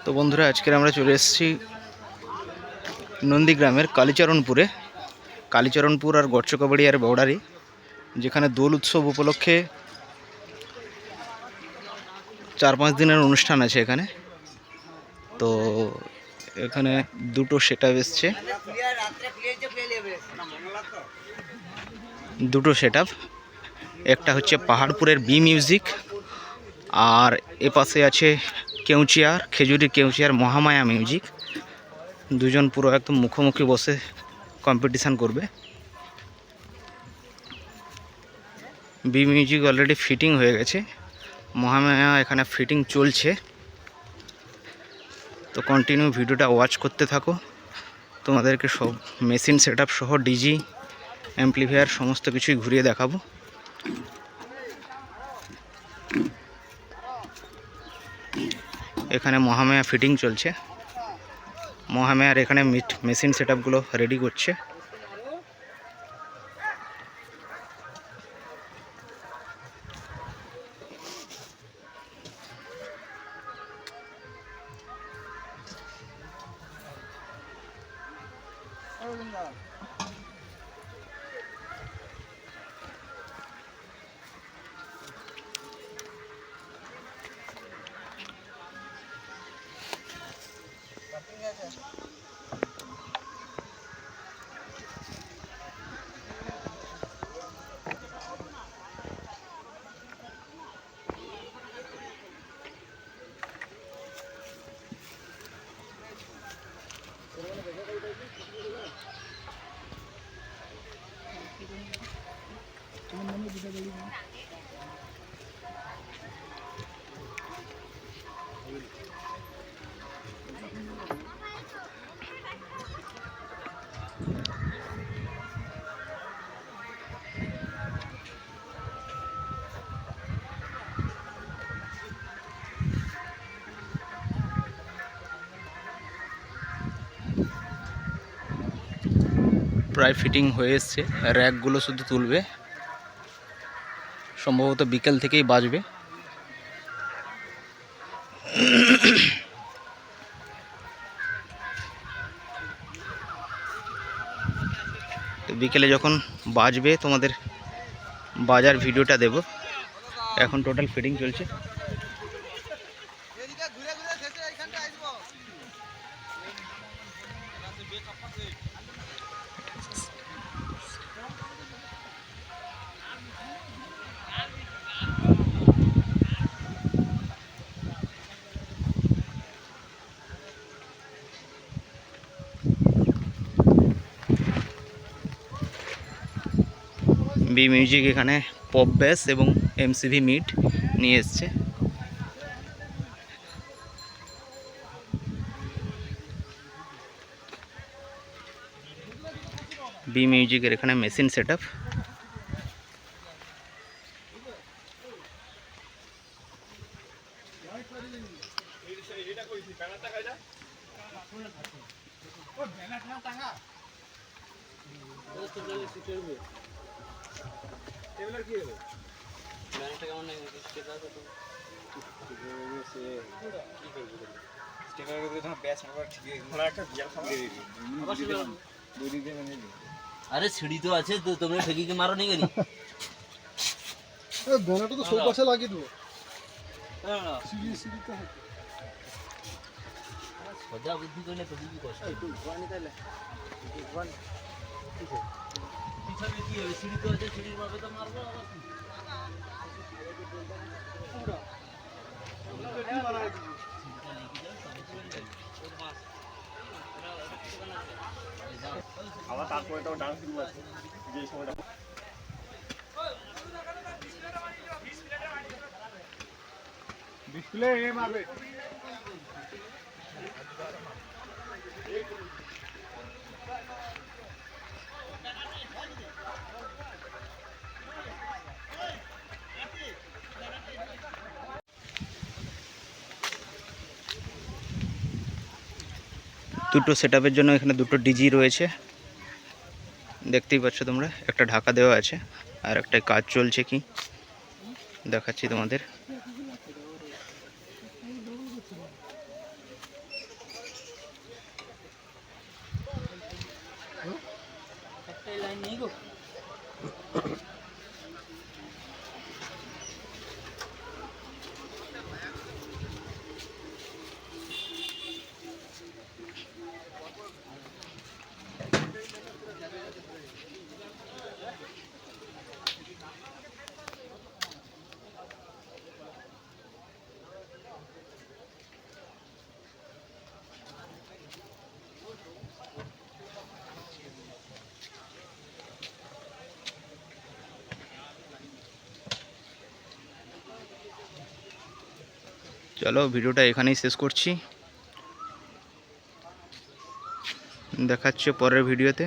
তো বন্ধুরা, আজকে আমরা চলে এসেছি নন্দীগ্রামের কালীচরণপুর আর গচ্চকাবাড়িয়ার বর্ডারে, যেখানে দোল উৎসব উপলক্ষে 4-5 দিনের অনুষ্ঠান আছে এখানে। তো এখানে দুটো সেটআপ এসছে, একটা হচ্ছে পাহাড়পুরের বি মিউজিক, আর এপাশে আছে খেজুরি কেউচিয়ার মহামায়া মিউজিক। দুজন পুরো একদম মুখোমুখি বসে কম্পিটিশান করবে। বি মিউজিক অলরেডি ফিটিং হয়ে গেছে, মহামায়া এখানে ফিটিং চলছে। তো কন্টিনিউ ভিডিওটা ওয়াচ করতে থাকো, তোমাদেরকে সব মেশিন সেটআপ সহ ডিজি অ্যাম্পলিফায়ার সমস্ত কিছুই ঘুরিয়ে দেখাবো। এখানে মহামায়া ফিটিং চলছে, মহামায়ার এখানে মেশিন সেটআপগুলো রেডি করছে। প্রায় ফিটিং হয়ে এসছে, র্যাকগুলো শুধু তুলবে, সম্ভবত বিকেল থেকেই বাজবে। তো বিকেলে যখন বাজবে তোমাদের বাজার ভিডিওটা দেব। এখন টোটাল ফিটিং চলছে। বি মিউজিক এখানে পপ ব্যাস এবং এমসিভি মিড নিয়ে এসছে। বি মিউজিকের এখানে মেশিন সেটআপ। अरे सीढ़ी तो अच्छे तो तुमने ठगी के मारो नहीं करी गाना तो सब पासे लागे दो सीढ़ी सीढ़ी तो है सजा बुद्धि करने ठगी की कोशिश है भगवान निकाले भगवान पीछे में की है सीढ़ी तो अच्छे सीढ़ी मार तो मार दो पूरा बना दीजिए আবার তারপরে তো ডান্স শুরু আছে যে সময়টা ডিসপ্লে এ মারবে। দুটো সেটআপের জন্য এখানে দুটো ডিজি রয়েছে, দেখতেই পাচ্ছ তোমরা। একটা ঢাকা দেওয়া আছে আর একটা কাজ চলছে, কি দেখাচ্ছি তোমাদের। চলো ভিডিওটা এখানেই শেষ করছি, দেখাচ্ছে পরের ভিডিওতে।